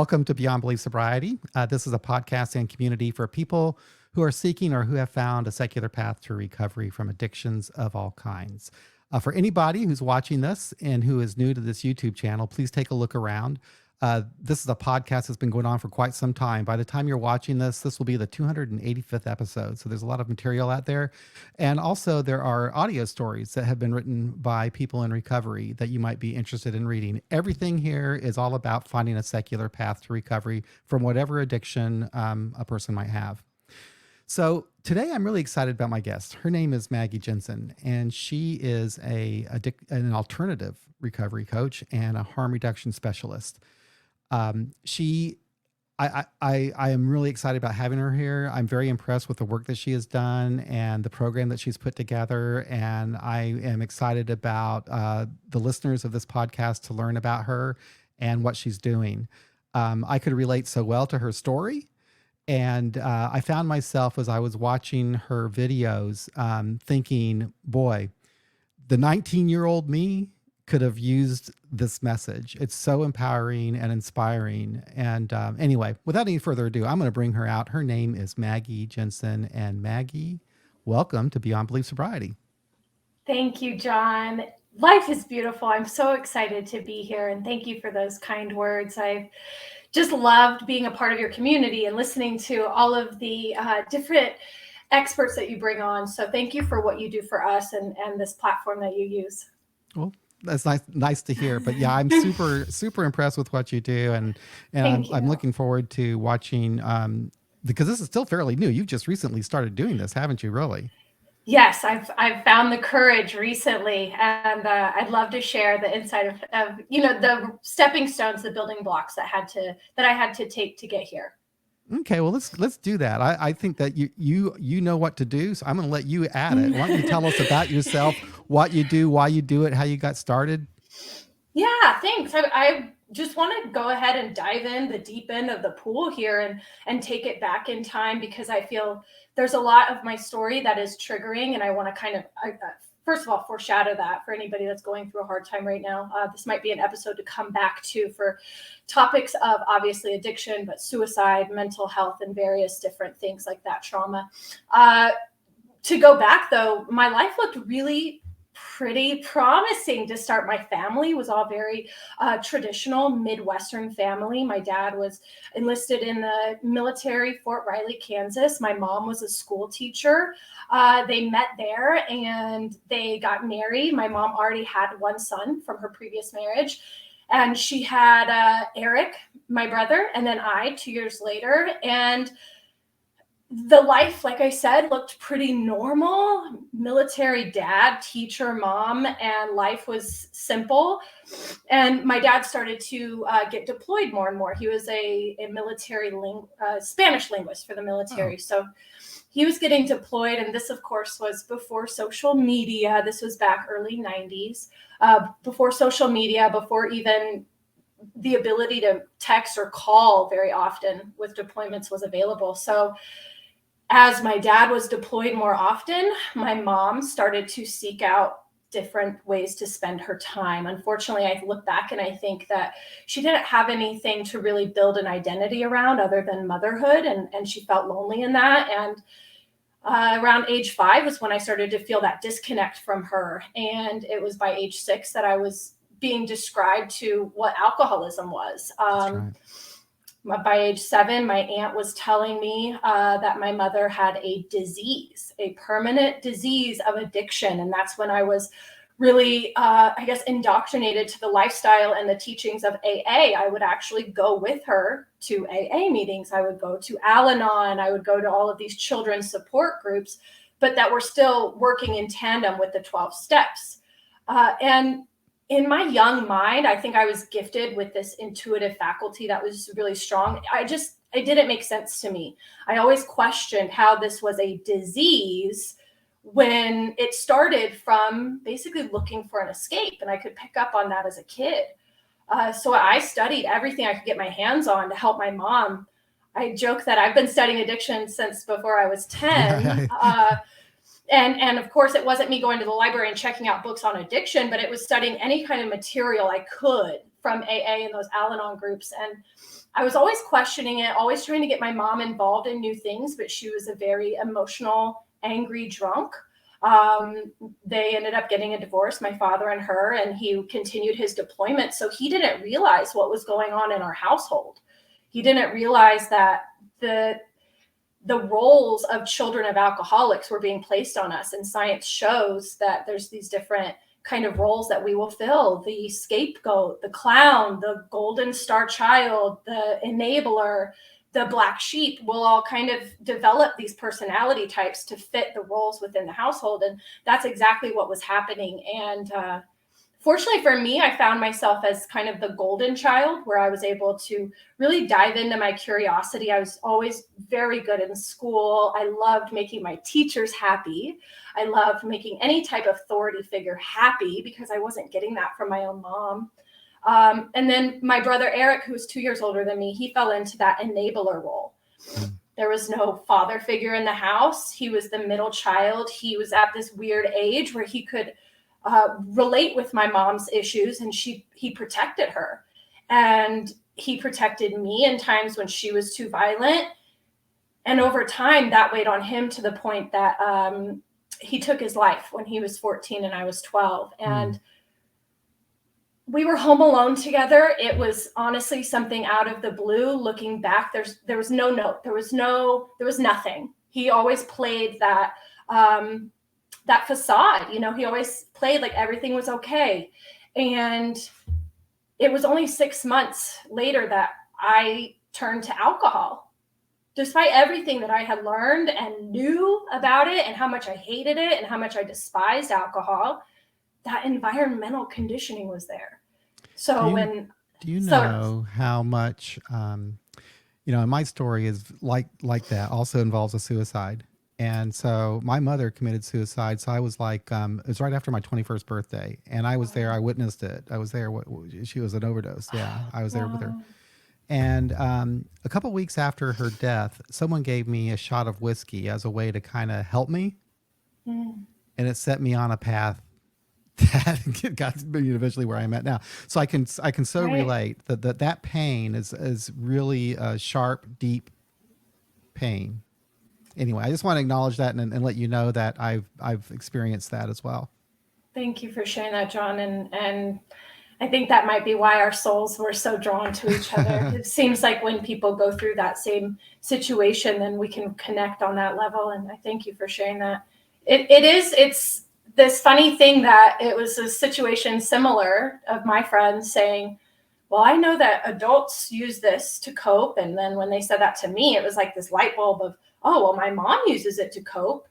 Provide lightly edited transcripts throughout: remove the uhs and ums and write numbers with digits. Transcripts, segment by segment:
Welcome to Beyond Belief Sobriety. This is a podcast and community for people who are seeking or who have found a secular path to recovery from addictions of all kinds. For anybody who's watching this and who is new to this YouTube channel, please take a look around. This is a podcast that's been going on for quite some time. By the time you're watching this, this will be the 285th episode. So there's a lot of material out there. And also there are audio stories that have been written by people in recovery that you might be interested in reading. Everything here is all about finding a secular path to recovery from whatever addiction a person might have. So today I'm really excited about my guest. Her name is Maggie Jenson, and she is an alternative recovery coach and a harm reduction specialist. I am really excited about having her here. I'm very impressed with the work that she has done and the program that she's put together. And I am excited about the listeners of this podcast to learn about her and what she's doing. I could relate so well to her story. And I found myself as I was watching her videos thinking, boy, the 19-year-old me could have used this message. It's so empowering and inspiring. And anyway, without any further ado, I'm going to bring her out. Her name is Maggie Jenson. And Maggie, welcome to Beyond Belief Sobriety. Thank you, John. Life is beautiful. I'm so excited to be here. And thank you for those kind words. I've just loved being a part of your community and listening to all of the different experts that you bring on. So thank you for what you do for us and this platform that you use. Well, that's nice to hear. But yeah, I'm super impressed with what you do, and I'm looking forward to watching because this is still fairly new. You've just recently started doing this, haven't you? Really? Yes, I've found the courage recently, and I'd love to share the insight of the stepping stones, the building blocks that I had to take to get here. Okay, well let's do that. I think that you know what to do, so I'm going to let you add it. Why don't you tell us about yourself, what you do, why you do it, how you got started? Yeah, thanks. I just want to go ahead and dive in the deep end of the pool here and take it back in time, because I feel there's a lot of my story that is triggering, and I want to kind of first of all foreshadow that for anybody that's going through a hard time right now. This might be an episode to come back to for topics of obviously addiction, but suicide, mental health, and various different things like that, trauma. To go back though, my life looked really pretty promising to start. My family was all very traditional Midwestern family. My dad was enlisted in the military, Fort Riley, Kansas. My mom was a school teacher. They met there and they got married. My mom already had one son from her previous marriage. And she had Eric, my brother, and then I 2 years later. And the life, like I said, looked pretty normal. Military dad, teacher, mom, and life was simple. And my dad started to get deployed more and more. He was a military Spanish linguist for the military. Oh. So he was getting deployed. And this, of course, was before social media. This was back early 90s, before social media, before even the ability to text or call very often with deployments was available. So as my dad was deployed more often, my mom started to seek out different ways to spend her time. Unfortunately, I look back and I think that she didn't have anything to really build an identity around other than motherhood, and she felt lonely in that. And around age 5 was when I started to feel that disconnect from her. And it was by age 6 that I was being described to what alcoholism was. That's right. By age 7, my aunt was telling me that my mother had a disease, a permanent disease of addiction. And that's when I was really, indoctrinated to the lifestyle and the teachings of AA. I would actually go with her to AA meetings. I would go to Al-Anon. I would go to all of these children's support groups, but that were still working in tandem with the 12 steps. And in my young mind, I think I was gifted with this intuitive faculty that was really strong. It didn't make sense to me. I always questioned how this was a disease when it started from basically looking for an escape. And I could pick up on that as a kid. So I studied everything I could get my hands on to help my mom. I joke that I've been studying addiction since before I was 10. And of course, it wasn't me going to the library and checking out books on addiction, but it was studying any kind of material I could from AA and those Al-Anon groups. And I was always questioning it, always trying to get my mom involved in new things, but she was a very emotional, angry drunk. They ended up getting a divorce, my father and her, and he continued his deployment. So he didn't realize what was going on in our household. He didn't realize that the roles of children of alcoholics were being placed on us. And science shows that there's these different kind of roles that we will fill: the scapegoat, the clown, the golden star child, the enabler, the black sheep. Will all kind of develop these personality types to fit the roles within the household. And that's exactly what was happening. And fortunately for me, I found myself as kind of the golden child, where I was able to really dive into my curiosity. I was always very good in school. I loved making my teachers happy. I loved making any type of authority figure happy, because I wasn't getting that from my own mom. And then my brother Eric, who was 2 years older than me, he fell into that enabler role. There was no father figure in the house. He was the middle child. He was at this weird age where he could relate with my mom's issues, and he protected her, and he protected me in times when she was too violent. And over time, that weighed on him to the point that he took his life when he was 14 and I was 12. And we were home alone together. It was honestly something out of the blue. Looking back, there was no note. There was nothing. He always played that facade, he always played like everything was okay. And it was only 6 months later that I turned to alcohol. Despite everything that I had learned and knew about it, and how much I hated it and how much I despised alcohol, that environmental conditioning was there. So do you know how much, and my story is like that, also involves a suicide. And so my mother committed suicide. So I was like, it was right after my 21st birthday, and I was there. I witnessed it. I was there. She was an overdose. Yeah, I was there with her. And a couple of weeks after her death, someone gave me a shot of whiskey as a way to kind of help me. And it set me on a path that got me eventually where I'm at now. So I can so relate that pain is really a sharp, deep pain. Anyway, I just want to acknowledge that and let you know that I've experienced that as well. Thank you for sharing that, John. And I think that might be why our souls were so drawn to each other. It seems like when people go through that same situation, then we can connect on that level. And I thank you for sharing that. It's this funny thing that it was a situation similar of my friends saying, well, I know that adults use this to cope. And then when they said that to me, it was like this light bulb of, oh, well, my mom uses it to cope.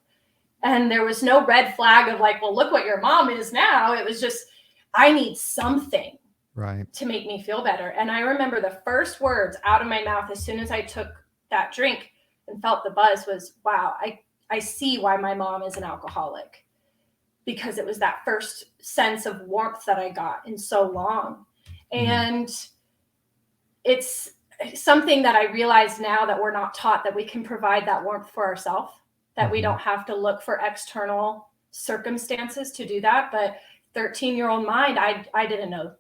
And there was no red flag of like, well, look what your mom is now. It was just, I need something to make me feel better. And I remember the first words out of my mouth as soon as I took that drink and felt the buzz was, wow, I see why my mom is an alcoholic, because it was that first sense of warmth that I got in so long. And it's something that I realize now that we're not taught, that we can provide that warmth for ourselves, that we don't have to look for external circumstances to do that. But 13-year-old mind, I didn't know.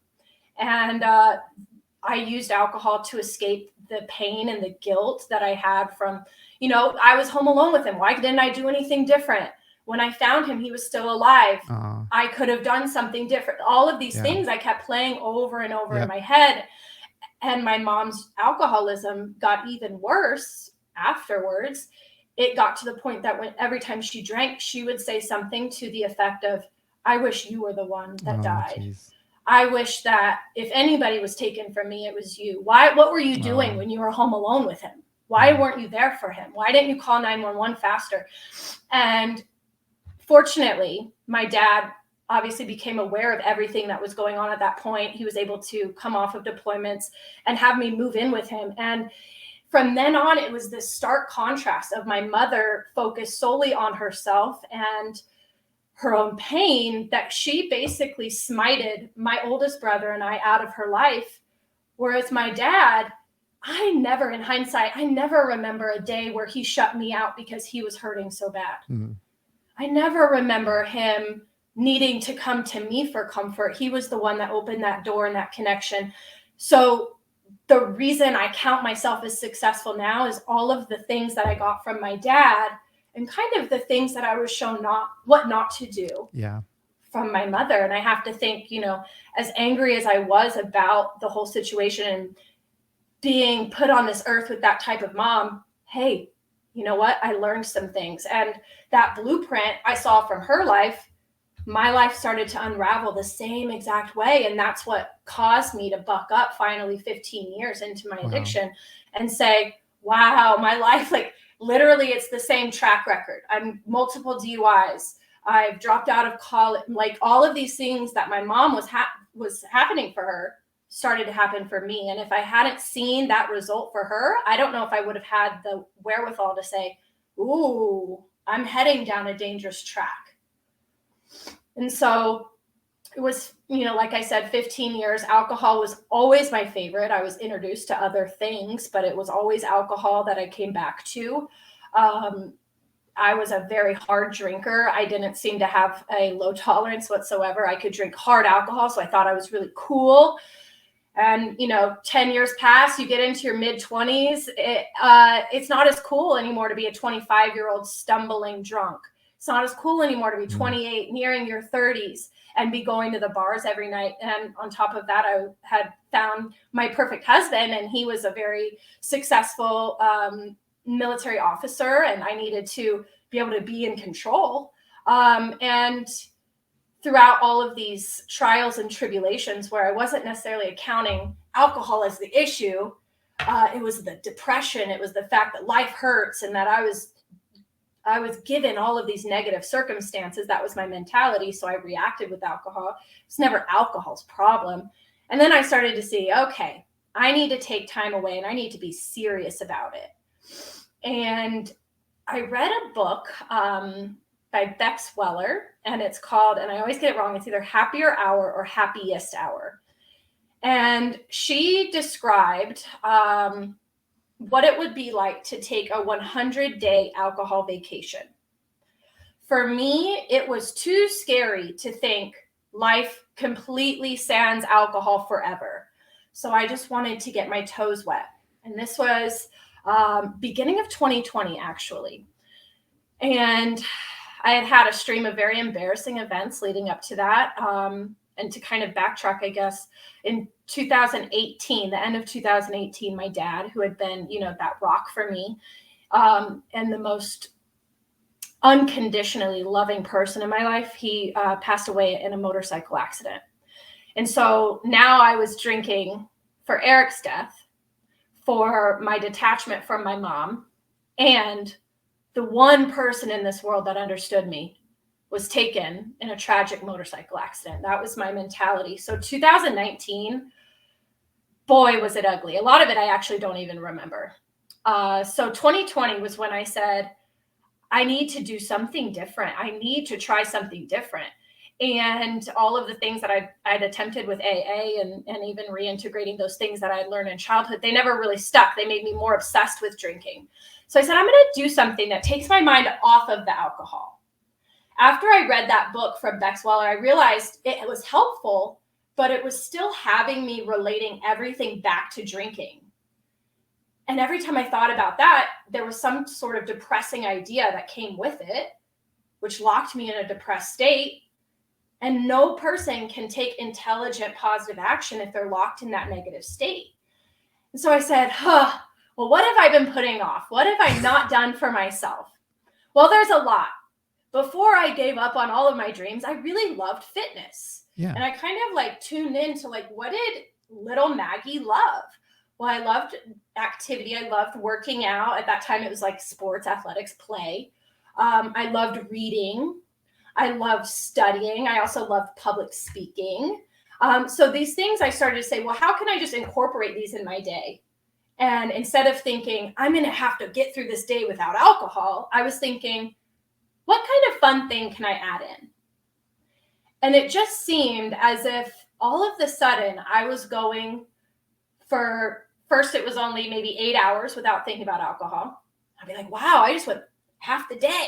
And I used alcohol to escape the pain and the guilt that I had from, I was home alone with him. Why didn't I do anything different? When I found him, he was still alive. I could have done something different. All of these things I kept playing over and over in my head. And my mom's alcoholism got even worse afterwards. It got to the point that every time she drank, she would say something to the effect of, I wish you were the one that died. Geez. I wish that if anybody was taken from me, it was you. What were you doing when you were home alone with him? Why weren't you there for him? Why didn't you call 911 faster? And fortunately, my dad obviously became aware of everything that was going on at that point. He was able to come off of deployments and have me move in with him. And from then on, it was this stark contrast of my mother focused solely on herself and her own pain, that she basically smited my oldest brother and I out of her life. Whereas my dad, in hindsight, I never remember a day where he shut me out because he was hurting so bad. I never remember him needing to come to me for comfort. He was the one that opened that door and that connection. So the reason I count myself as successful now is all of the things that I got from my dad and kind of the things that I was shown what not to do from my mother. And I have to think, as angry as I was about the whole situation and being put on this earth with that type of mom, hey, you know what? I learned some things. And that blueprint I saw from her life, my life started to unravel the same exact way. And that's what caused me to buck up finally 15 years into my addiction and say, wow, my life, like literally it's the same track record. I'm multiple DUIs. I've dropped out of college. Like all of these things that my mom was happening for her started to happen for me. And if I hadn't seen that result for her, I don't know if I would have had the wherewithal to say, ooh, I'm heading down a dangerous track. And so it was, like I said, 15 years. Alcohol was always my favorite. I was introduced to other things, but it was always alcohol that I came back to. I was a very hard drinker. I didn't seem to have a low tolerance whatsoever. I could drink hard alcohol, so I thought I was really cool. And, 10 years pass, you get into your mid-20s. It's not as cool anymore to be a 25-year-old stumbling drunk. It's not as cool anymore to be 28, nearing your 30s, and be going to the bars every night. And on top of that, I had found my perfect husband, and he was a very successful military officer, and I needed to be able to be in control. And throughout all of these trials and tribulations where I wasn't necessarily accounting alcohol as the issue, it was the depression, it was the fact that life hurts, and that I was given all of these negative circumstances. That was my mentality. So I reacted with alcohol. It's never alcohol's problem. And then I started to see, okay, I need to take time away and I need to be serious about it. And I read a book by Bex Weller, and it's called, and I always get it wrong, it's either Happier Hour or Happiest Hour. And she described what it would be like to take a 100-day alcohol vacation. For me, it was too scary to think life completely sans alcohol forever. So I just wanted to get my toes wet. And this was beginning of 2020, actually. And I had a stream of very embarrassing events leading up to that. And to kind of backtrack, I guess, in 2018, the end of 2018, my dad, who had been, that rock for me, and the most unconditionally loving person in my life, he passed away in a motorcycle accident. And so now I was drinking for Eric's death, for my detachment from my mom, and the one person in this world that understood me was taken in a tragic motorcycle accident. That was my mentality. So 2019, boy, was it ugly. A lot of it I actually don't even remember. So 2020 was when I said, I need to do something different. I need to try something different. And all of the things that I'd attempted with AA and even reintegrating those things that I'd learned in childhood, they never really stuck. They made me more obsessed with drinking. So I said, I'm going to do something that takes my mind off of the alcohol. After I read that book from Bex Weller, I realized it was helpful, but it was still having me relating everything back to drinking. And every time I thought about that, there was some sort of depressing idea that came with it, which locked me in a depressed state. And no person can take intelligent, positive action if they're locked in that negative state. And so I said, well, what have I been putting off? What have I not done for myself? Well, there's a lot. Before I gave up on all of my dreams, I really loved fitness. Yeah. And I kind of tuned into what did little Maggie love? Well, I loved activity. I loved working out. At that time, it was sports, athletics, play. I loved reading. I loved studying. I also loved public speaking. So these things I started to say, well, how can I just incorporate these in my day? And instead of thinking, I'm going to have to get through this day without alcohol, I was thinking, what kind of fun thing can I add in? And it just seemed as if all of the sudden I was going for, first it was only maybe 8 hours without thinking about alcohol. I'd be like, wow, I just went half the day.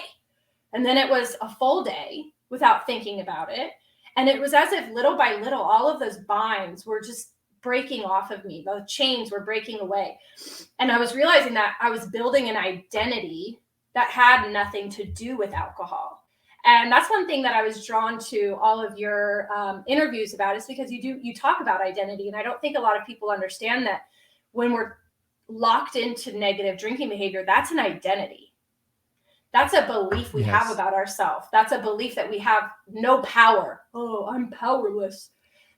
And then it was a full day. without thinking about it. And it was as if little by little, all of those binds were just breaking off of me. The chains were breaking away. And I was realizing that I was building an identity that had nothing to do with alcohol. And that's one thing that I was drawn to all of your interviews about, is because you talk about identity. And I don't think a lot of people understand that when we're locked into negative drinking behavior, that's an identity. That's a belief we have about ourselves. That's a belief that we have no power. Oh, I'm powerless.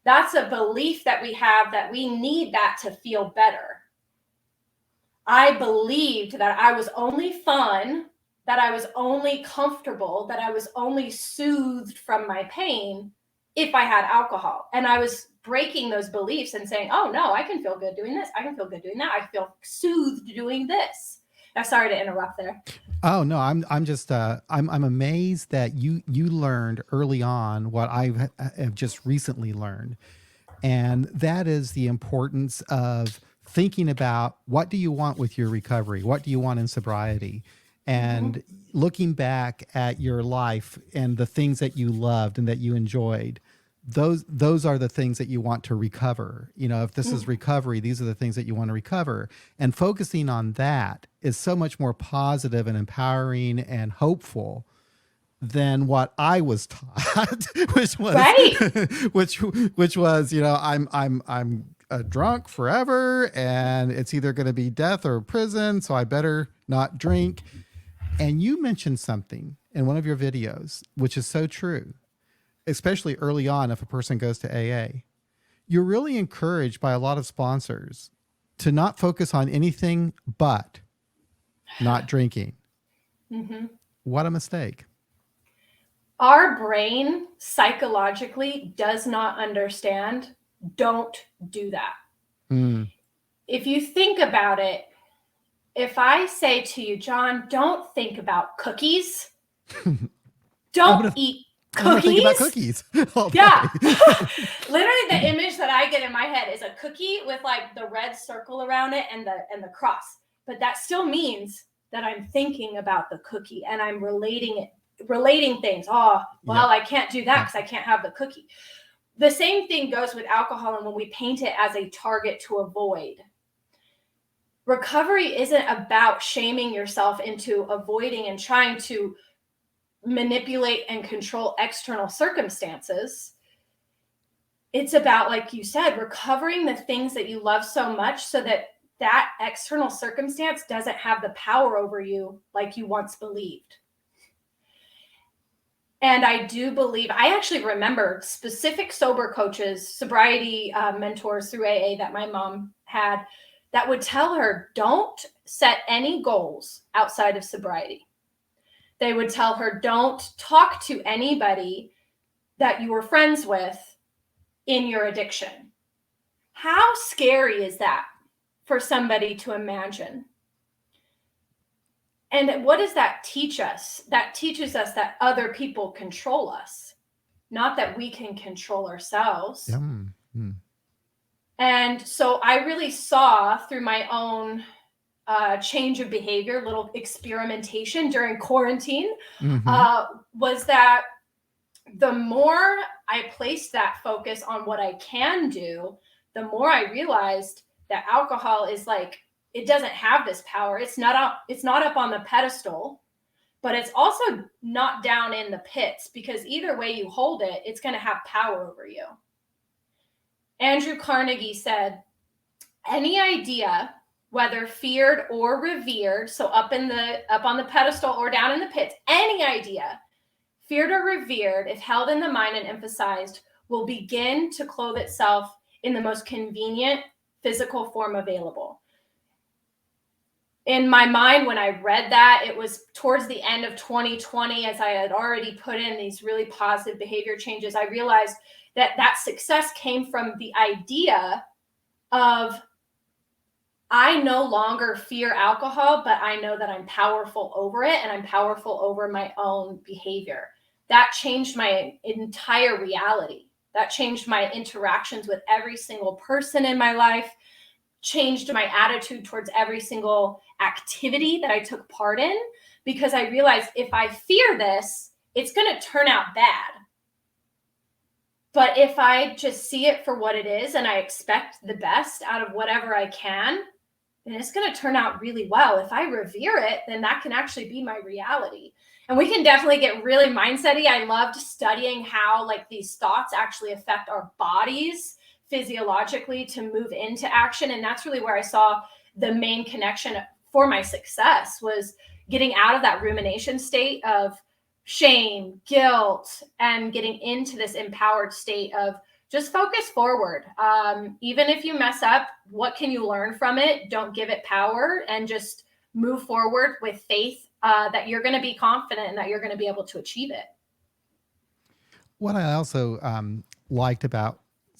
That's a belief that we have, that we need that to feel better. I believed that I was only fun, that I was only comfortable, that I was only soothed from my pain if I had alcohol. And I was breaking those beliefs and saying, oh no, I can feel good doing this. I can feel good doing that. I feel soothed doing this. I'm sorry to interrupt there. Oh no, I'm just I'm amazed that you learned early on what I have just recently learned, and that is the importance of thinking about, what do you want with your recovery, what do you want in sobriety, and looking back at your life and the things that you loved and that you enjoyed. Those are the things that you want to recover. You know, if this is recovery, these are the things that you want to recover. And focusing on that is so much more positive and empowering and hopeful than what I was taught, which was which was, you know, I'm drunk forever, and it's either going to be death or prison, so I better not drink. And you mentioned something in one of your videos, which is so true, especially early on. If a person goes to AA, you're really encouraged by a lot of sponsors to not focus on anything but not drinking. What a mistake. Our brain psychologically does not understand, don't do that. If you think about it, if I say to you, John, don't think about cookies, don't eat cookies. Think about cookies. Yeah. Literally the image that I get in my head is a cookie with like the red circle around it and the cross. But that still means that I'm thinking about the cookie and I'm relating things. Oh, well, I can't do that because I can't have the cookie. The same thing goes with alcohol, and when we paint it as a target to avoid. Recovery isn't about shaming yourself into avoiding and trying to manipulate and control external circumstances. It's about, like you said, recovering the things that you love so much so that that external circumstance doesn't have the power over you like you once believed. And I do believe, I actually remember specific sober coaches, sobriety mentors through AA that my mom had, that would tell her, don't set any goals outside of sobriety. They would tell her, don't talk to anybody that you were friends with in your addiction. How scary is that for somebody to imagine? And what does that teach us? That teaches us that other people control us, not that we can control ourselves. And so I really saw through my own change of behavior, little experimentation during quarantine, was that the more I placed that focus on what I can do, the more I realized that alcohol is like, it doesn't have this power. It's not up on the pedestal, but it's also not down in the pits, because either way you hold it, it's going to have power over you. Andrew Carnegie said, any idea, whether feared or revered, so up on the pedestal or down in the pits, any idea, feared or revered, if held in the mind and emphasized, will begin to clothe itself in the most convenient physical form available. In my mind, when I read that, it was towards the end of 2020, as I had already put in these really positive behavior changes, I realized that success came from the idea of, I no longer fear alcohol, but I know that I'm powerful over it, and I'm powerful over my own behavior. That changed my entire reality. That changed my interactions with every single person in my life, changed my attitude towards every single activity that I took part in, because I realized if I fear this, it's going to turn out bad. But if I just see it for what it is and I expect the best out of whatever I can, then it's going to turn out really well. If I revere it, then that can actually be my reality. And we can definitely get really mindset-y. I loved studying how like these thoughts actually affect our bodies physiologically to move into action. And that's really where I saw the main connection for my success, was getting out of that rumination state of shame, guilt, and getting into this empowered state of just focus forward. Even if you mess up, what can you learn from it? Don't give it power, and just move forward with faith that you're going to be confident and that you're going to be able to achieve it. What I also liked about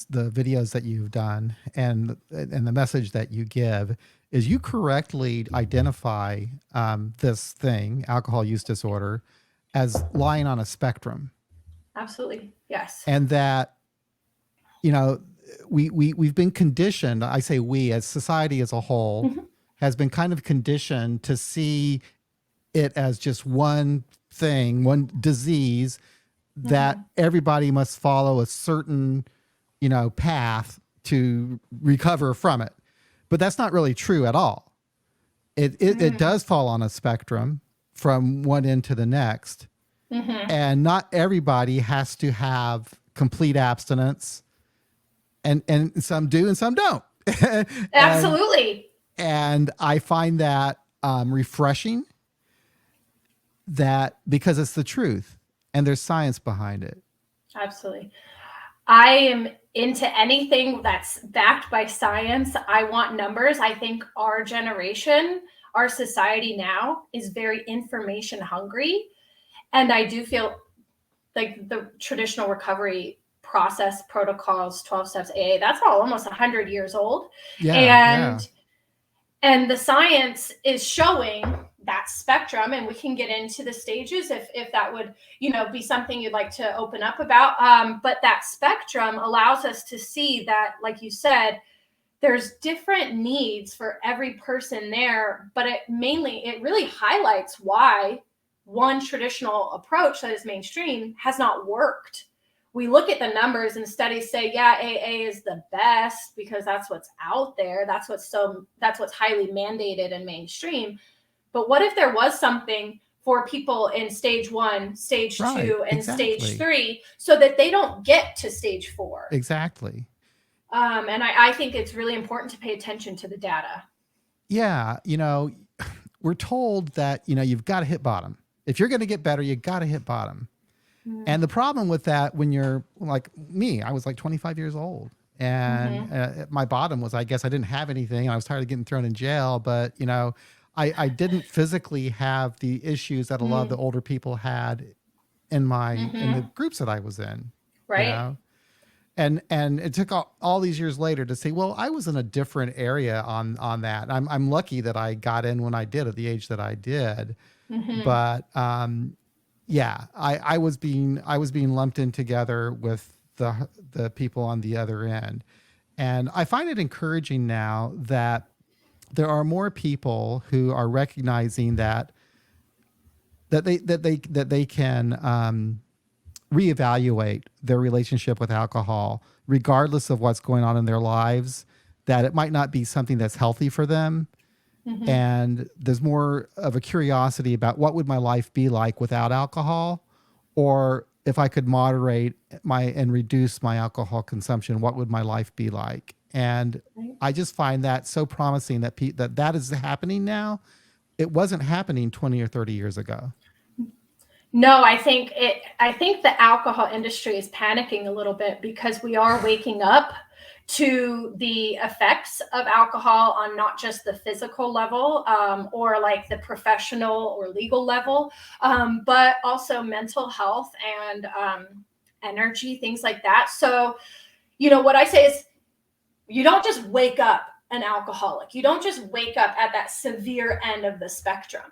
the videos that you've done and the message that you give is you correctly identify this thing, alcohol use disorder, as lying on a spectrum. Absolutely. Yes. And that, you know, we've been conditioned, I say we as society as a whole, has been kind of conditioned to see it as just one thing, one disease that everybody must follow a certain, path to recover from it. But that's not really true at all. It does fall on a spectrum from one end to the next. And not everybody has to have complete abstinence. And some do and some don't. Absolutely. And I find that refreshing, that because it's the truth and there's science behind it. Absolutely. I am into anything that's backed by science. I want numbers. I think our generation, our society now is very information hungry. And I do feel like the traditional recovery process, protocols, 12 steps AA, that's all almost 100 years old. And the science is showing that spectrum, and we can get into the stages if that would, be something you'd like to open up about. But that spectrum allows us to see that, like you said, there's different needs for every person there, but it really highlights why one traditional approach that is mainstream has not worked. We look at the numbers and studies say, yeah, AA is the best because that's what's out there. That's what's highly mandated and mainstream. But what if there was something for people in stage 1, stage 2, and stage 3, so that they don't get to stage 4? Exactly. And I think it's really important to pay attention to the data. Yeah. We're told that, you've got to hit bottom. If you're going to get better, you got to hit bottom. And the problem with that, when you're like me, I was like 25 years old, and my bottom was, I guess I didn't have anything, and I was tired of getting thrown in jail, but I didn't physically have the issues that a lot of the older people had in in the groups that I was in. Right. And it took all these years later to say, well, I was in a different area on that. I'm lucky that I got in when I did at the age that I did. But I was being lumped in together with the people on the other end. And I find it encouraging now that there are more people who are recognizing that they can reevaluate their relationship with alcohol, regardless of what's going on in their lives, that it might not be something that's healthy for them. And there's more of a curiosity about what would my life be like without alcohol, or if I could moderate and reduce my alcohol consumption, what would my life be like? And I just find that so promising that that is happening now. It wasn't happening 20 or 30 years ago. No, I think the alcohol industry is panicking a little bit because we are waking up to the effects of alcohol on not just the physical level or like the professional or legal level, but also mental health and energy, things like that. So, what I say is, you don't just wake up an alcoholic. You don't just wake up at that severe end of the spectrum.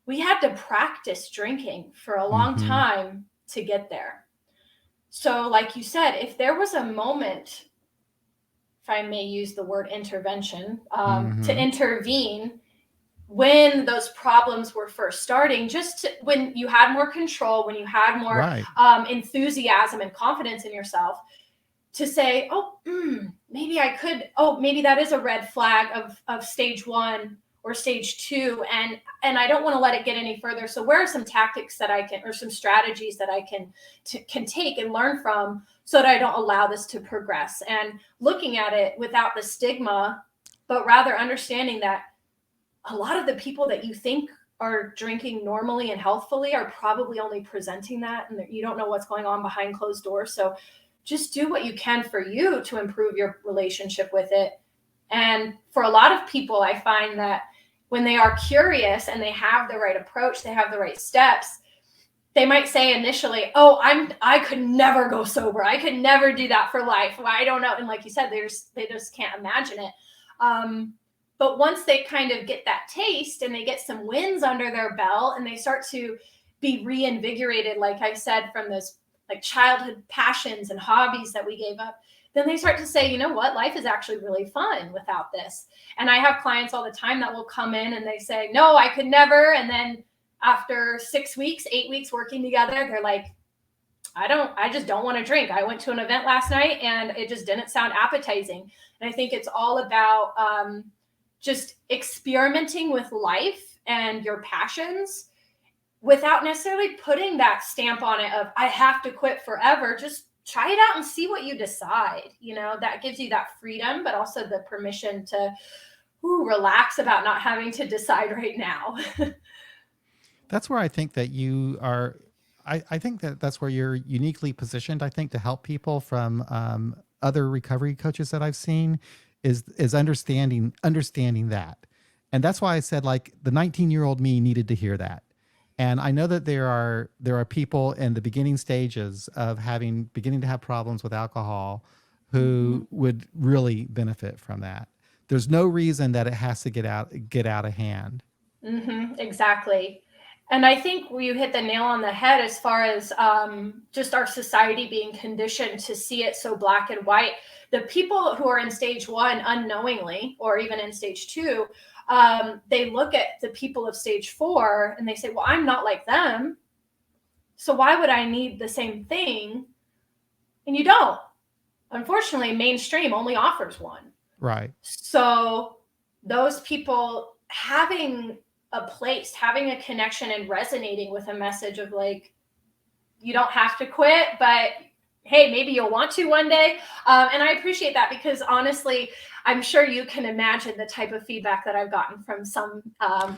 We had to practice drinking for a long time to get there. So like you said, if there was a moment, if I may use the word intervention, to intervene, when those problems were first starting, when you had more control, when you had more Right. enthusiasm and confidence in yourself, to say, oh, maybe I could, oh, maybe that is a red flag of stage 1 or stage 2. And I don't want to let it get any further. So where are some tactics that I can, or some strategies that I can take and learn from, so that I don't allow this to progress? And looking at it without the stigma, but rather understanding that a lot of the people that you think are drinking normally and healthfully are probably only presenting that, and you don't know what's going on behind closed doors. So just do what you can for you to improve your relationship with it. And for a lot of people, I find that when they are curious and they have the right approach, they have the right steps, they might say initially, oh, I could never go sober. I could never do that for life. Well, I don't know. And like you said, they just can't imagine it. But once they kind of get that taste and they get some wins under their belt and they start to be reinvigorated, like I said, from those like childhood passions and hobbies that we gave up, then they start to say, you know what, life is actually really fun without this. And I have clients all the time that will come in and they say, no, I could never. And then after 6 weeks, 8 weeks working together, they're like, I just don't want to drink. I went to an event last night and it just didn't sound appetizing. And I think it's all about just experimenting with life and your passions without necessarily putting that stamp on it of, I have to quit forever. Just try it out and see what you decide. You know, that gives you that freedom, but also the permission to relax about not having to decide right now. That's where I think that you are. I think that that's where you're uniquely positioned, I think, to help people from other recovery coaches that I've seen, is understanding that. And that's why I said, like, the 19-year-old me needed to hear that. And I know that there are people in the beginning stages of beginning to have problems with alcohol who would really benefit from that. There's no reason that it has to get out of hand. Exactly. And I think you hit the nail on the head as far as just our society being conditioned to see it so black and white. The people who are in stage 1 unknowingly, or even in stage 2, they look at the people of stage 4 and they say, well, I'm not like them, so why would I need the same thing? And you don't. Unfortunately, mainstream only offers one. Right. So those people having a place, having a connection, and resonating with a message of like, you don't have to quit, but hey, maybe you'll want to one day. And I appreciate that, because honestly, I'm sure you can imagine the type of feedback that I've gotten from some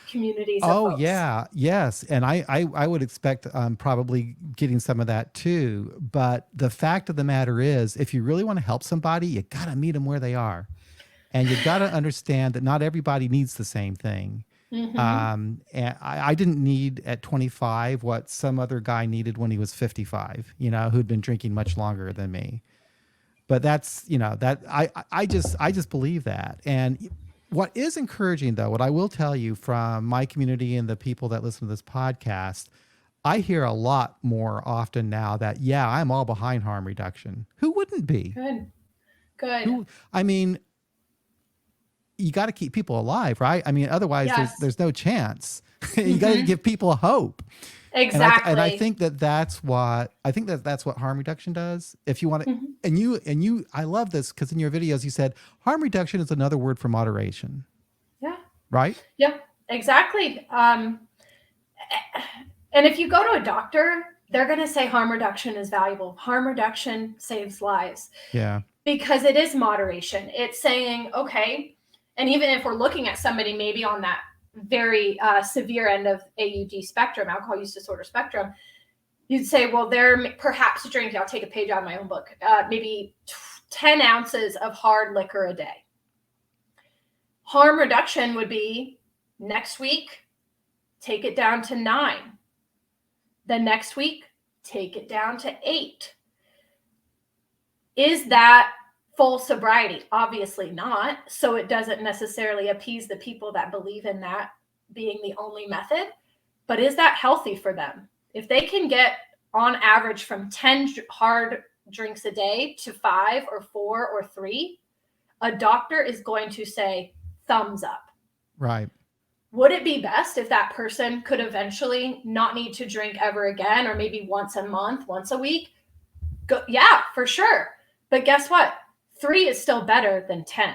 communities of folks. Yeah. Yes. And I would expect probably getting some of that too. But the fact of the matter is, if you really want to help somebody, you got to meet them where they are. And you got to understand that not everybody needs the same thing. And I didn't need at 25 what some other guy needed when he was 55, who'd been drinking much longer than me. But that's, that I just believe that. And what is encouraging, though, what I will tell you from my community and the people that listen to this podcast, I hear a lot more often now that, yeah, I'm all behind harm reduction. Who wouldn't be? Good. You got to keep people alive, right? I mean, otherwise Yes. there's no chance. You got to give people hope. Exactly. And I think that's what harm reduction does. If you want to, and you, I love this, because in your videos you said harm reduction is another word for moderation. Yeah. Right? Yeah, exactly. And if you go to a doctor, they're going to say harm reduction is valuable. Harm reduction saves lives. Yeah. Because it is moderation. It's saying, okay, and even if we're looking at somebody maybe on that very severe end of AUD spectrum, alcohol use disorder spectrum, you'd say, well, they're perhaps drinking, I'll take a page out of my own book, maybe 10 ounces of hard liquor a day. Harm reduction would be, next week, take it down to 9. The next week, take it down to 8. Is that full sobriety? Obviously not. So it doesn't necessarily appease the people that believe in that being the only method. But is that healthy for them? If they can get on average from 10 hard drinks a day to 5 or 4 or 3, a doctor is going to say thumbs up. Right. would it be best if that person could eventually not need to drink ever again, or maybe once a month, once a week? Yeah, for sure. But guess what? 3 is still better than 10.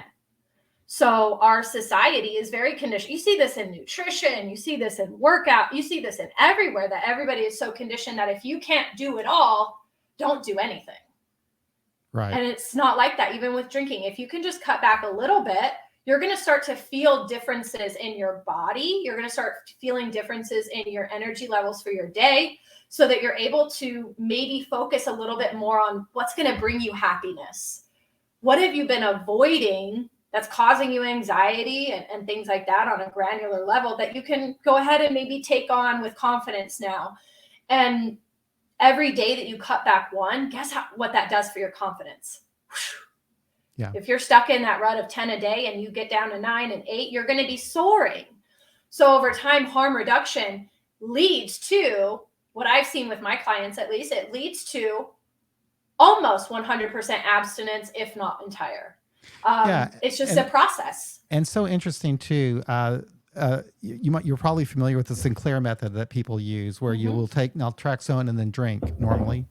So our society is very conditioned. You see this in nutrition, you see this in workout, you see this in everywhere, that everybody is so conditioned that if you can't do it all, don't do anything. Right. And it's not like that. Even with drinking, if you can just cut back a little bit, you're going to start to feel differences in your body. You're going to start feeling differences in your energy levels for your day, so that you're able to maybe focus a little bit more on what's going to bring you happiness. What have you been avoiding that's causing you anxiety and things like that on a granular level that you can go ahead and maybe take on with confidence now? And every day that you cut back one, guess what that does for your confidence? Yeah. If you're stuck in that rut of 10 a day and you get down to 9 and 8, you're going to be soaring. So over time, harm reduction leads to, what I've seen with my clients at least, it leads to almost 100% abstinence, if not entire. It's just a process. And so interesting too. You're probably familiar with the Sinclair method that people use, where you will take naltrexone and then drink normally.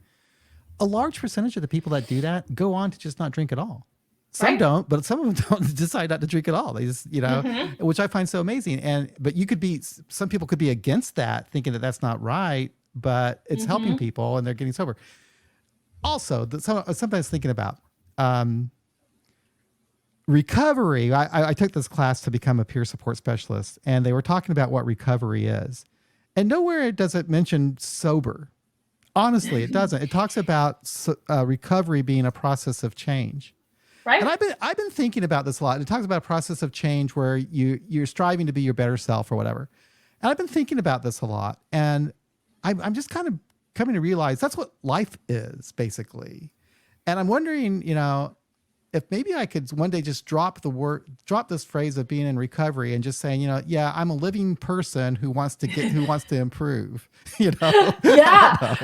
A large percentage of the people that do that go on to just not drink at all. Some don't, but some of them don't decide not to drink at all. They just, which I find so amazing. But some people could be against that, thinking that that's not right, but it's helping people and they're getting sober. Also, sometimes thinking about recovery. I took this class to become a peer support specialist, and they were talking about what recovery is. And nowhere does it mention sober. Honestly, it doesn't. It talks about recovery being a process of change. Right. And I've been thinking about this a lot. It talks about a process of change where you're striving to be your better self or whatever. And I've been thinking about this a lot. And I'm just kind of coming to realize that's what life is, basically. And I'm wondering, if maybe I could one day just drop this phrase of being in recovery and just saying, yeah, I'm a living person who wants to improve, Yeah.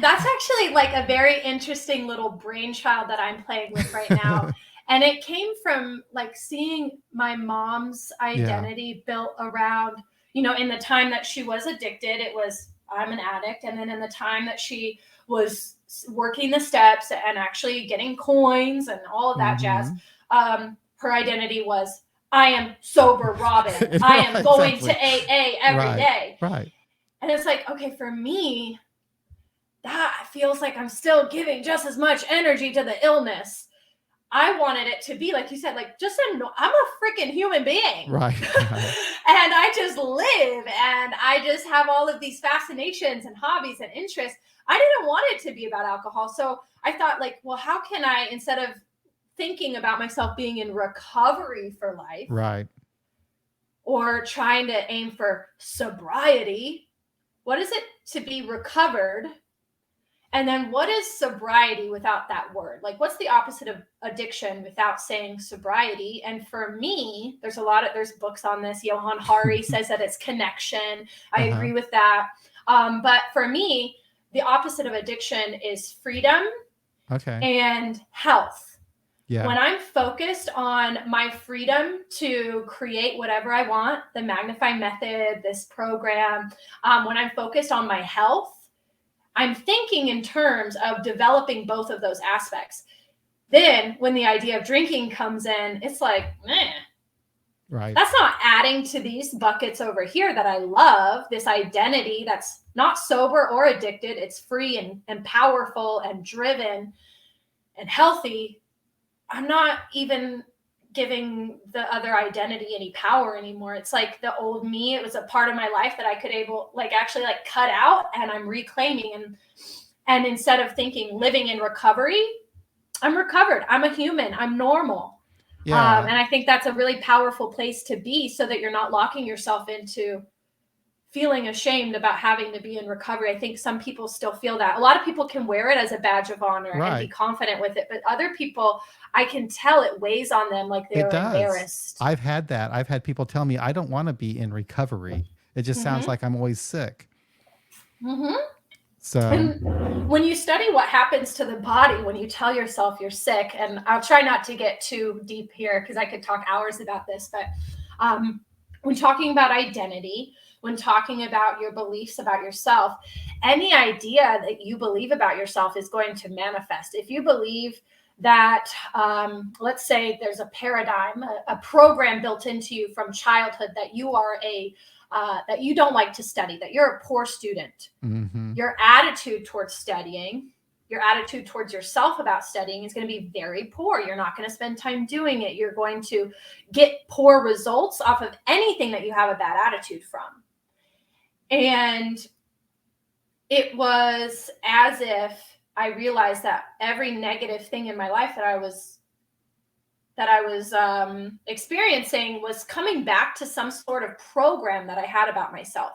That's actually like a very interesting little brainchild that I'm playing with right now. And it came from like seeing my mom's identity built around, in the time that she was addicted, it was, I'm an addict. And then in the time that she was working the steps and actually getting coins and all of that jazz, her identity was, I am sober Robin. I am going to AA every day. Right. And it's like, okay, for me, that feels like I'm still giving just as much energy to the illness. I wanted it to be, like you said, like I'm a freaking human being. Right. And I just live and I just have all of these fascinations and hobbies and interests. I didn't want it to be about alcohol. So I thought, like, well, how can I, instead of thinking about myself being in recovery for life, right, or trying to aim for sobriety, what is it to be recovered? And then what is sobriety without that word? Like, what's the opposite of addiction without saying sobriety? And for me, there's books on this. Johan Hari says that it's connection. I agree with that. But for me, the opposite of addiction is freedom and health. Yeah. When I'm focused on my freedom to create whatever I want, the Magnify method, this program, when I'm focused on my health, I'm thinking in terms of developing both of those aspects. Then when the idea of drinking comes in, it's like, right. That's not adding to these buckets over here that I love, this identity that's not sober or addicted. It's free and powerful and driven and healthy. I'm not even giving the other identity any power anymore. It's like the old me. It was a part of my life that I could actually cut out, and I'm reclaiming. And instead of thinking living in recovery, I'm recovered. I'm a human. I'm normal. Yeah. And I think that's a really powerful place to be, so that you're not locking yourself into feeling ashamed about having to be in recovery. I think some people still feel that. A lot of people can wear it as a badge of honor and be confident with it. But other people, I can tell it weighs on them, like they're embarrassed. I've had that. I've had people tell me, I don't want to be in recovery. It just sounds like I'm always sick. So and when you study what happens to the body when you tell yourself you're sick, and I'll try not to get too deep here because I could talk hours about this, but when talking about identity, when talking about your beliefs about yourself, any idea that you believe about yourself is going to manifest. If you believe that, let's say there's a paradigm, a program built into you from childhood that you are that you don't like to study, that you're a poor student, your attitude towards studying, your attitude towards yourself about studying is going to be very poor. You're not going to spend time doing it. You're going to get poor results off of anything that you have a bad attitude from. And it was as if I realized that every negative thing in my life that I was experiencing was coming back to some sort of program that I had about myself.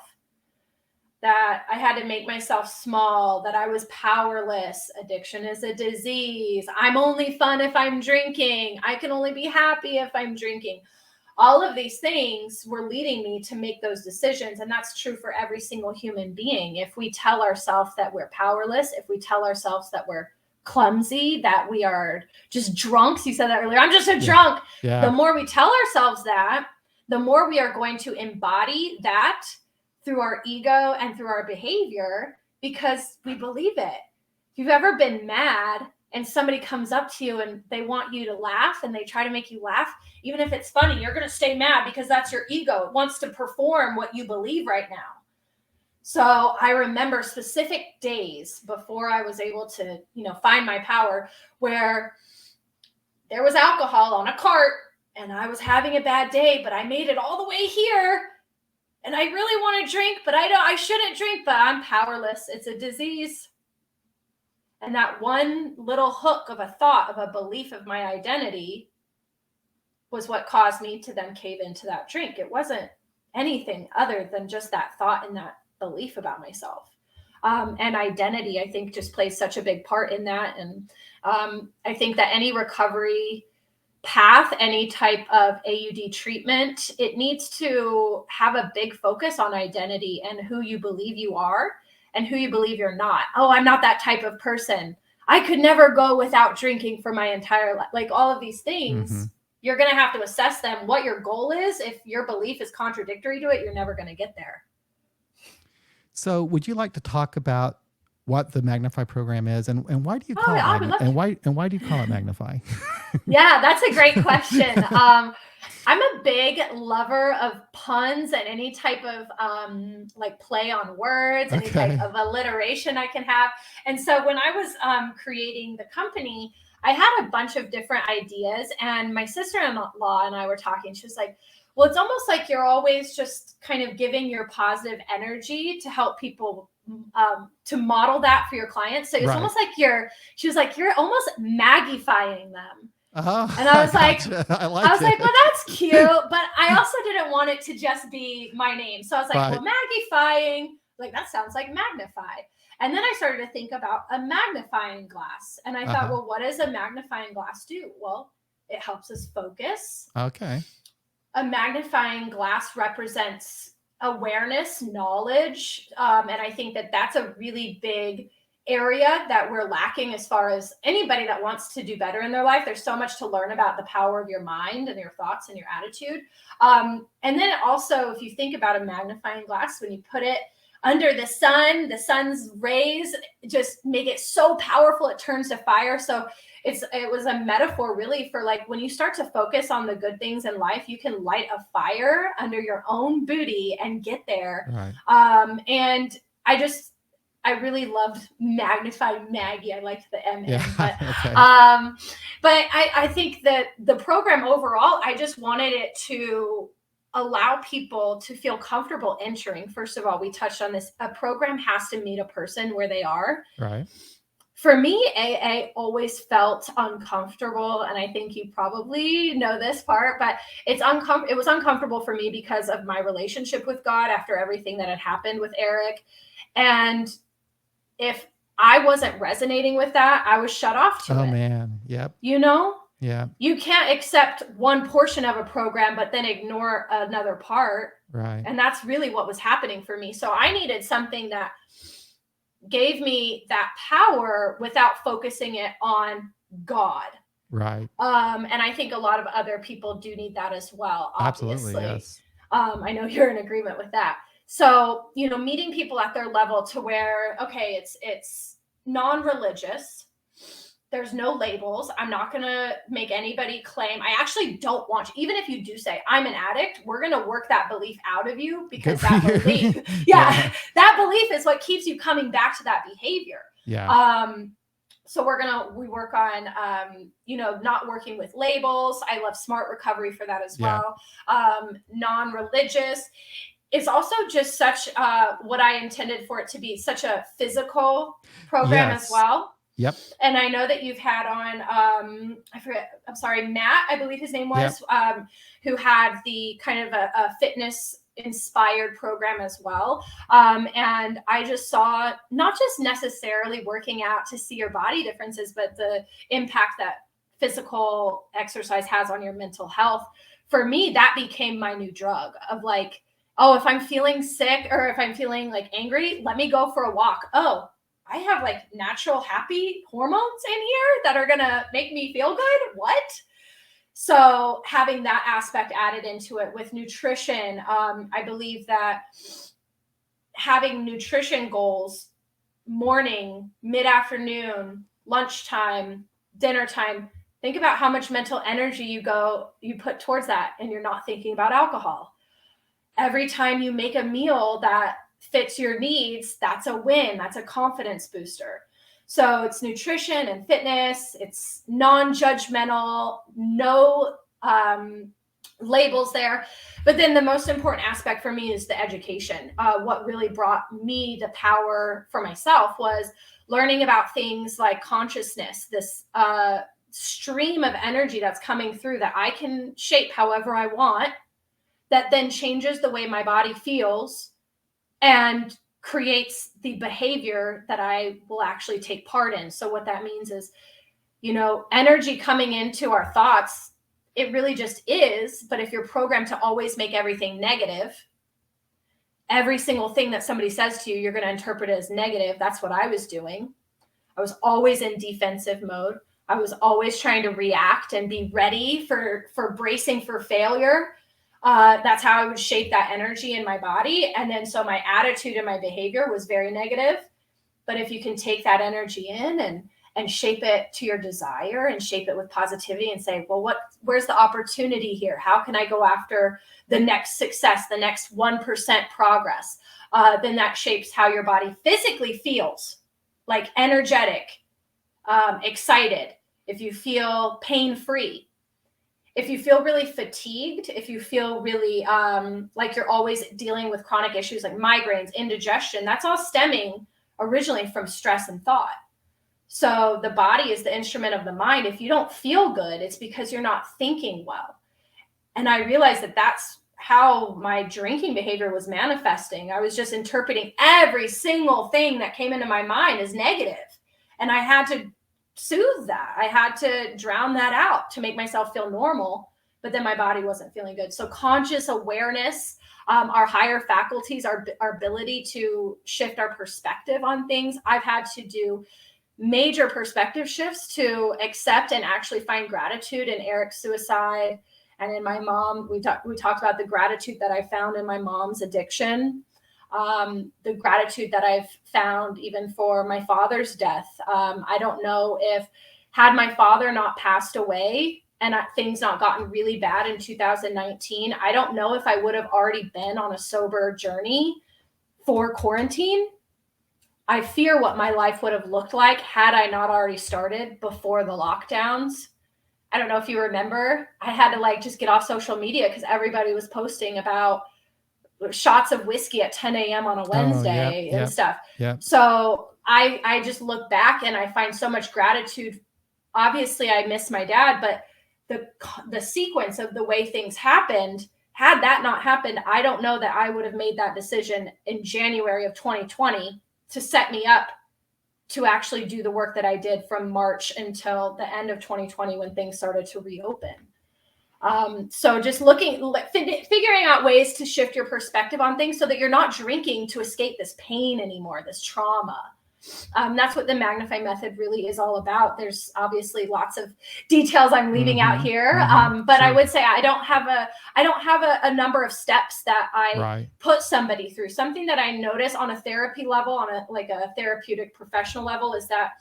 That I had to make myself small, that I was powerless. Addiction is a disease. I'm only fun if I'm drinking. I can only be happy if I'm drinking. All of these things were leading me to make those decisions. And that's true for every single human being. If we tell ourselves that we're powerless, if we tell ourselves that we're clumsy, that we are just drunks, you said that earlier, I'm just a drunk. The more we tell ourselves that, the more we are going to embody that through our ego and through our behavior, because we believe it. If you've ever been mad and somebody comes up to you and they want you to laugh and they try to make you laugh, even if it's funny, you're going to stay mad because that's your ego. It wants to perform what you believe right now. So I remember specific days before I was able to, find my power, where there was alcohol on a cart and I was having a bad day, but I made it all the way here. And I really want to drink, but I shouldn't drink, but I'm powerless. It's a disease. And that one little hook of a thought, of a belief of my identity, was what caused me to then cave into that drink. It wasn't anything other than just that thought and that belief about myself. And identity, I think, just plays such a big part in that. And I think that any recovery path, any type of AUD treatment, it needs to have a big focus on identity and who you believe you are and who you believe you're not. Oh, I'm not that type of person. I could never go without drinking for my entire life. Like all of these things, you're going to have to assess them, what your goal is. If your belief is contradictory to it, you're never going to get there. So would you like to talk about what the Magnify program is and why do you call it and why do you call it Magnify? Yeah, that's a great question. I'm a big lover of puns and any type of like play on words, any type of alliteration I can have. And so when I was creating the company, I had a bunch of different ideas, and my sister-in-law and I were talking. She was like, well, it's almost like you're always just kind of giving your positive energy to help people, to model that for your clients. So it's almost like she was like, you're almost magnifying them. And I was like, well, that's cute, but I also didn't want it to just be my name. So I was like, well, magnifying, like that sounds like magnify. And then I started to think about a magnifying glass. And I thought, well, what does a magnifying glass do? Well, it helps us focus. Okay. A magnifying glass represents awareness, knowledge. And I think that that's a really big area that we're lacking as far as anybody that wants to do better in their life. There's so much to learn about the power of your mind and your thoughts and your attitude. And then also, if you think about a magnifying glass, when you put it under the sun's rays just make it so powerful, it turns to fire. So it was a metaphor really for like, when you start to focus on the good things in life, you can light a fire under your own booty and get there. Right. And I really loved Magnify Maggie. I liked the M. Yeah. But I think that the program overall, I just wanted it to allow people to feel comfortable entering. First of all, we touched on this. A program has to meet a person where they are. Right. For me, AA always felt uncomfortable. And I think you probably know this part, but it was uncomfortable for me because of my relationship with God after everything that had happened with Eric. And if I wasn't resonating with that, I was shut off to it. Oh, man. Yep. You know? Yeah. You can't accept one portion of a program, but then ignore another part. Right. And that's really what was happening for me. So I needed something that gave me that power without focusing it on God. Right. And I think a lot of other people do need that as well, obviously. Absolutely, yes. I know you're in agreement with that. So, meeting people at their level to where, okay, it's non-religious. There's no labels. I'm not going to make anybody claim. I actually don't want to. Even if you do say I'm an addict, we're going to work that belief out of you, because that belief, that belief is what keeps you coming back to that behavior. Yeah. So we work on, not working with labels. I love smart recovery for that as well. Non-religious. It's also just such what I intended for it to be, such a physical program as well. Yep. And I know that you've had on, Matt, I believe his name was, who had the kind of a fitness inspired program as well. And I just saw not just necessarily working out to see your body differences, but the impact that physical exercise has on your mental health. For me, that became my new drug of like, oh, if I'm feeling sick or if I'm feeling like angry, let me go for a walk. Oh, I have like natural happy hormones in here that are going to make me feel good. What? So having that aspect added into it with nutrition, I believe that having nutrition goals, morning, mid-afternoon, lunchtime, dinner time, think about how much mental energy you put towards that, and you're not thinking about alcohol. Every time you make a meal that fits your needs, that's a win. That's a confidence booster. So it's nutrition and fitness. It's non-judgmental, no labels there. But then the most important aspect for me is the education. What really brought me the power for myself was learning about things like consciousness, this stream of energy that's coming through that I can shape however I want, that then changes the way my body feels and creates the behavior that I will actually take part in. So what that means is, energy coming into our thoughts, it really just is. But if you're programmed to always make everything negative, every single thing that somebody says to you, you're going to interpret it as negative. That's what I was doing. I was always in defensive mode. I was always trying to react and be ready for bracing for failure. That's how I would shape that energy in my body. And then so my attitude and my behavior was very negative. But if you can take that energy in and shape it to your desire and shape it with positivity and say, well, where's the opportunity here? How can I go after the next success, the next 1% progress? Then that shapes how your body physically feels, like energetic, excited. If you feel pain-free, if you feel really fatigued, if you feel really like you're always dealing with chronic issues like migraines, indigestion, that's all stemming originally from stress and thought. So the body is the instrument of the mind. If you don't feel good, it's because you're not thinking well. And I realized that that's how my drinking behavior was manifesting. I was just interpreting every single thing that came into my mind as negative. And I had to soothe that. I had to drown that out to make myself feel normal, but then my body wasn't feeling good. So conscious awareness, our higher faculties, our ability to shift our perspective on things. I've had to do major perspective shifts to accept and actually find gratitude in Eric's suicide. And in my mom, we talked about the gratitude that I found in my mom's addiction. The gratitude that I've found even for my father's death. I don't know if had my father not passed away and things not gotten really bad in 2019, I don't know if I would have already been on a sober journey for quarantine. I fear what my life would have looked like had I not already started before the lockdowns. I don't know if you remember, I had to just get off social media because everybody was posting about shots of whiskey at 10 a.m. on a Wednesday and stuff. Yep. So I just look back and I find so much gratitude. Obviously, I miss my dad, but the sequence of the way things happened, had that not happened, I don't know that I would have made that decision in January of 2020 to set me up to actually do the work that I did from March until the end of 2020 when things started to reopen. So just figuring out ways to shift your perspective on things so that you're not drinking to escape this pain anymore, this trauma. That's what the Magnify method really is all about. There's obviously lots of details I'm leaving out here, but I would say I don't have a number of steps that I put somebody through. Something that I notice on a therapy level, on a therapeutic professional level, is that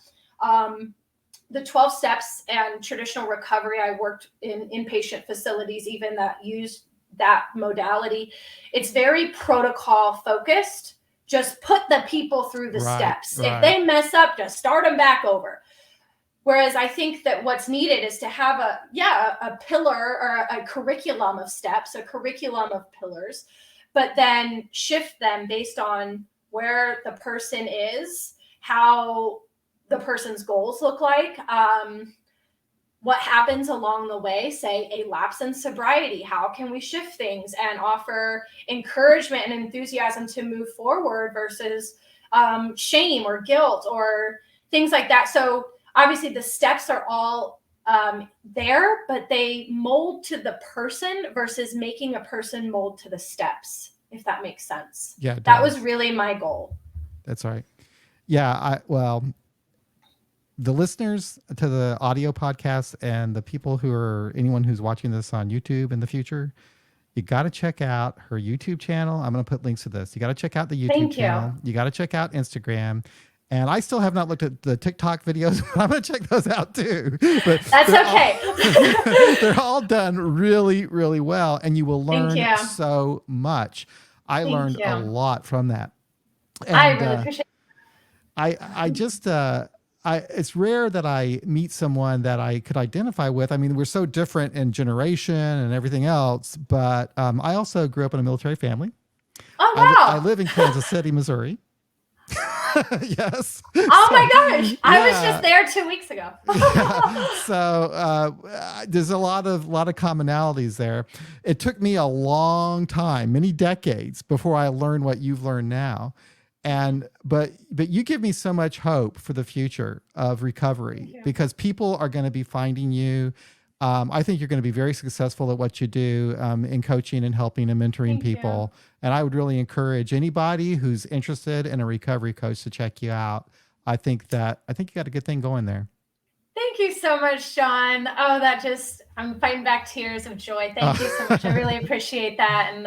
the 12 steps and traditional recovery, I worked in inpatient facilities even that used that modality. It's very protocol focused. Just put the people through the steps. If they mess up, just start them back over. Whereas I think that what's needed is to have a pillar or a curriculum of steps, a curriculum of pillars, but then shift them based on where the person is, how the person's goals look like, what happens along the way, say a lapse in sobriety, how can we shift things and offer encouragement and enthusiasm to move forward versus shame or guilt or things like that. So obviously the steps are all there, but they mold to the person versus making a person mold to the steps, if that makes sense. Yeah, that was really my goal. That's right. Yeah, the listeners to the audio podcast and the people anyone who's watching this on YouTube in the future, you got to check out her YouTube channel. I'm going to put links to this. You got to check out the YouTube channel. You got to check out Instagram. And I still have not looked at the TikTok videos, but I'm going to check those out too. But that's okay. They're all done really, really well. And you will learn so much. I learned a lot from that. And, I really appreciate it. It's rare that I meet someone that I could identify with. I mean, we're so different in generation and everything else, but I also grew up in a military family. Oh, wow. I live in Kansas City, Missouri. Yes. Oh my gosh. I was just there 2 weeks ago. So there's a lot of commonalities there. It took me a long time, many decades, before I learned what you've learned now. But you give me so much hope for the future of recovery because people are going to be finding you. I think you're going to be very successful at what you do in coaching and helping and mentoring people. And I would really encourage anybody who's interested in a recovery coach to check you out. I think you got a good thing going there. Thank you so much, John. Oh, I'm fighting back tears of joy. Thank you so much. I really appreciate that. And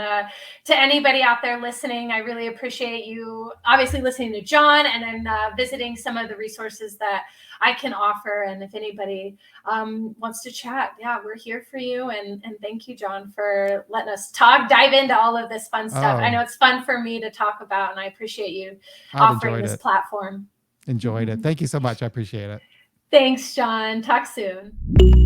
to anybody out there listening, I really appreciate you obviously listening to John and then visiting some of the resources that I can offer. And if anybody wants to chat, we're here for you. And thank you, John, for letting us dive into all of this fun stuff. I know it's fun for me to talk about, and I appreciate you offering this platform. Enjoyed it. Thank you so much. I appreciate it. Thanks, John. Talk soon.